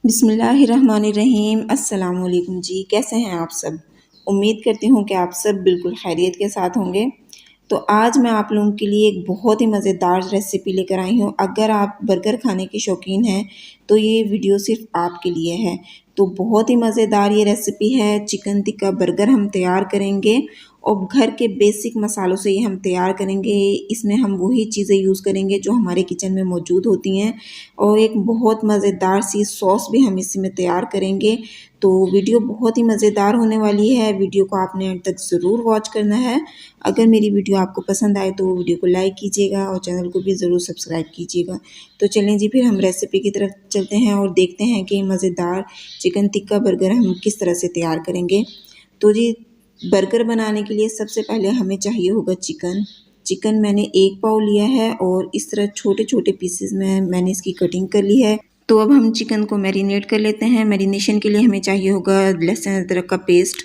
बिस्मिल्लाहिर्रहमानिर्रहीम। अस्सलाम वालेकुम जी, कैसे हैं आप सब। उम्मीद करती हूँ कि आप सब बिल्कुल खैरियत के साथ होंगे। तो आज मैं आप लोगों के लिए एक बहुत ही मज़ेदार रेसिपी लेकर आई हूँ। अगर आप बर्गर खाने के शौकीन हैं तो ये वीडियो सिर्फ आपके लिए है। तो बहुत ही मज़ेदार ये रेसिपी है। चिकन टिक्का बर्गर हम तैयार करेंगे और घर के बेसिक मसालों से ये हम तैयार करेंगे। इसमें हम वही चीज़ें यूज़ करेंगे जो हमारे किचन में मौजूद होती हैं और एक बहुत मज़ेदार सी सॉस भी हम इसमें तैयार करेंगे। तो वीडियो बहुत ही मज़ेदार होने वाली है। वीडियो को आपने अंत तक ज़रूर वॉच करना है। अगर मेरी वीडियो आपको पसंद आए तो वीडियो को लाइक कीजिएगा और चैनल को भी ज़रूर सब्सक्राइब कीजिएगा। तो चलें जी, फिर हम रेसिपी की तरफ चलते हैं और देखते हैं कि मज़ेदार चिकन टिक्का बर्गर हम किस तरह से तैयार करेंगे। तो जी, बर्गर बनाने के लिए सबसे पहले हमें चाहिए होगा चिकन। चिकन मैंने 1 पाव लिया है और इस तरह छोटे छोटे पीसेस में मैंने इसकी कटिंग कर ली है। तो अब हम चिकन को मैरिनेट कर लेते हैं। मैरिनेशन के लिए हमें चाहिए होगा लहसुन अदरक का पेस्ट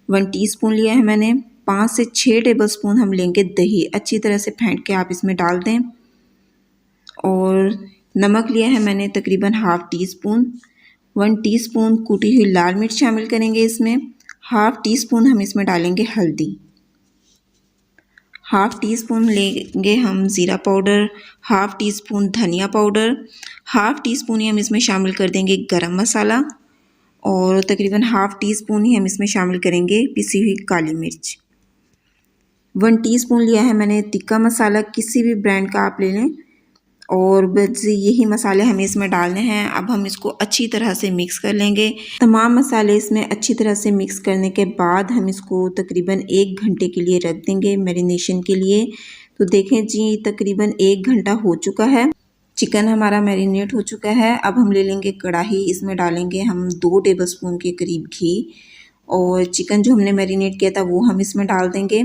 1 टीस्पून लिया है मैंने। 5 से 6 टेबलस्पून हम लेंगे दही, अच्छी तरह से फेंट के आप इसमें डाल दें। और नमक लिया है मैंने तकरीबन ½ टीस्पून। 1 टीस्पून कूटी हुई लाल मिर्च शामिल करेंगे इसमें। ½ टीस्पून हम इसमें डालेंगे हल्दी। ½ टीस्पून लेंगे हम ज़ीरा पाउडर। ½ टीस्पून धनिया पाउडर। ½ टीस्पून ही हम इसमें शामिल कर देंगे गरम मसाला और तकरीबन ½ टीस्पून ही हम इसमें शामिल करेंगे पिसी हुई काली मिर्च। 1 टीस्पून लिया है मैंने टिक्का मसाला, किसी भी ब्रांड का आप ले लें। और बस यही मसाले हमें इसमें डालने हैं। अब हम इसको अच्छी तरह से मिक्स कर लेंगे। तमाम मसाले इसमें अच्छी तरह से मिक्स करने के बाद हम इसको तकरीबन 1 घंटे के लिए रख देंगे मैरिनेशन के लिए। तो देखें जी, तकरीबन 1 घंटा हो चुका है। चिकन हमारा मैरिनेट हो चुका है। अब हम ले लेंगे कढ़ाई, इसमें डालेंगे हम 2 टेबलस्पून के करीब घी और चिकन जो हमने मैरिनेट किया था वो हम इसमें डाल देंगे।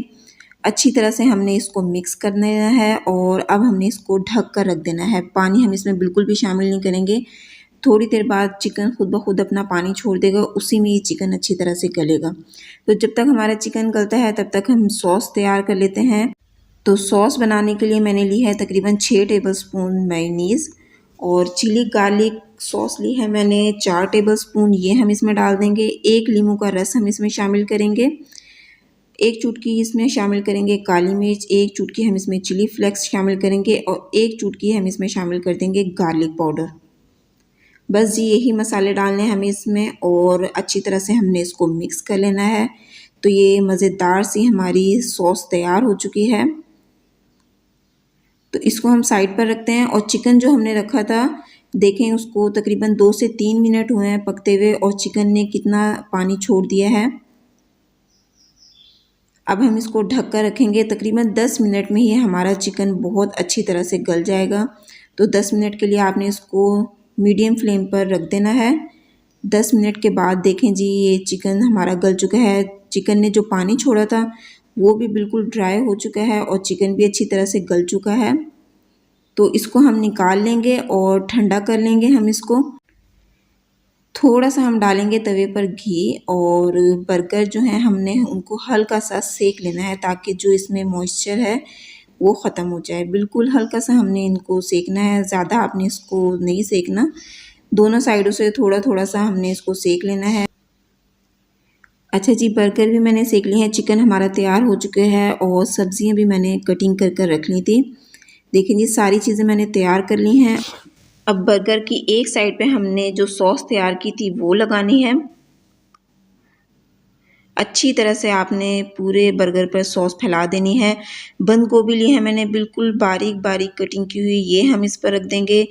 अच्छी तरह से हमने इसको मिक्स कर देना है और अब हमने इसको ढक कर रख देना है। पानी हम इसमें बिल्कुल भी शामिल नहीं करेंगे। थोड़ी देर बाद चिकन खुद ब खुद अपना पानी छोड़ देगा, उसी में ये चिकन अच्छी तरह से गलेगा। तो जब तक हमारा चिकन गलता है तब तक हम सॉस तैयार कर लेते हैं। तो सॉस बनाने के लिए मैंने ली है तकरीबन 6 टेबलस्पून मेयोनीज़ और चिली गार्लिक सॉस ली है मैंने 4 टेबलस्पून, ये हम इसमें डाल देंगे। 1 नींबू का रस हम इसमें शामिल करेंगे। 1 चुटकी इसमें शामिल करेंगे काली मिर्च। 1 चुटकी हम इसमें चिली फ्लेक्स शामिल करेंगे और 1 चुटकी हम इसमें शामिल कर देंगे गार्लिक पाउडर। बस जी, यही मसाले डालने हैं हमें इसमें और अच्छी तरह से हमने इसको मिक्स कर लेना है। तो ये मज़ेदार सी हमारी सॉस तैयार हो चुकी है। तो इसको हम साइड पर रखते हैं और चिकन जो हमने रखा था, देखें उसको तकरीबन 2 से 3 मिनट हुए हैं पकते हुए और चिकन ने कितना पानी छोड़ दिया है। अब हम इसको ढक कर रखेंगे। तकरीबन 10 मिनट में ही हमारा चिकन बहुत अच्छी तरह से गल जाएगा। तो 10 मिनट के लिए आपने इसको मीडियम फ्लेम पर रख देना है। 10 मिनट के बाद देखें जी, ये चिकन हमारा गल चुका है। चिकन ने जो पानी छोड़ा था वो भी बिल्कुल ड्राई हो चुका है और चिकन भी अच्छी तरह से गल चुका है। तो इसको हम निकाल लेंगे और ठंडा कर लेंगे हम इसको। थोड़ा सा हम डालेंगे तवे पर घी और बर्गर जो है हमने उनको हल्का सा सेक लेना है ताकि जो इसमें मॉइस्चर है वो ख़त्म हो जाए। बिल्कुल हल्का सा हमने इनको सेकना है, ज़्यादा आपने इसको नहीं सेकना। दोनों साइडों से थोड़ा थोड़ा सा हमने इसको सेक लेना है। अच्छा जी, बर्गर भी मैंने सेक लिए हैं। चिकन हमारा तैयार हो चुका है और सब्जियां भी मैंने कटिंग कर कर रख ली थी। देखिए जी, सारी चीज़ें मैंने तैयार कर ली हैं। अब बर्गर की एक साइड पे हमने जो सॉस तैयार की थी वो लगानी है। अच्छी तरह से आपने पूरे बर्गर पर सॉस फैला देनी है। बंद गोभी ली है मैंने बिल्कुल बारीक बारीक कटिंग की हुई, ये हम इस पर रख देंगे।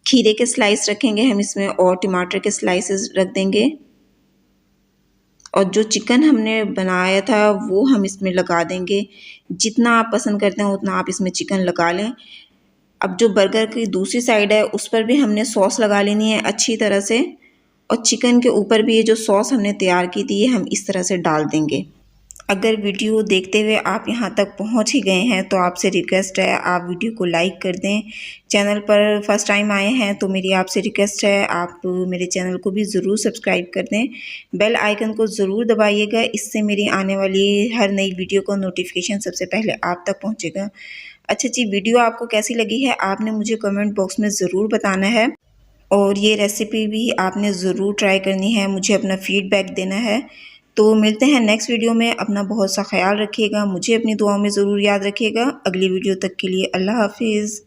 खीरे के स्लाइस रखेंगे हम इसमें और टमाटर के स्लाइसेस रख देंगे। और जो चिकन हमने बनाया था वो हम इसमें लगा देंगे। जितना आप पसंद करते हैं उतना आप इसमें चिकन लगा लें। अब जो बर्गर की दूसरी साइड है उस पर भी हमने सॉस लगा लेनी है अच्छी तरह से और चिकन के ऊपर भी ये जो सॉस हमने तैयार की थी ये हम इस तरह से डाल देंगे। अगर वीडियो देखते हुए आप यहाँ तक पहुँच ही गए हैं तो आपसे रिक्वेस्ट है आप वीडियो को लाइक कर दें। चैनल पर फर्स्ट टाइम आए हैं तो मेरी आपसे रिक्वेस्ट है आप मेरे चैनल को भी ज़रूर सब्सक्राइब कर दें। बेल आइकन को ज़रूर दबाइएगा, इससे मेरी आने वाली हर नई वीडियो का नोटिफिकेशन सबसे पहले आप तक पहुँचेगा। अच्छा जी, वीडियो आपको कैसी लगी है आपने मुझे कमेंट बॉक्स में ज़रूर बताना है। और ये रेसिपी भी आपने ज़रूर ट्राई करनी है, मुझे अपना फ़ीडबैक देना है। तो मिलते हैं नेक्स्ट वीडियो में। अपना बहुत सा ख्याल रखिएगा, मुझे अपनी दुआओं में ज़रूर याद रखिएगा। अगली वीडियो तक के लिए अल्लाह हाफ़िज़।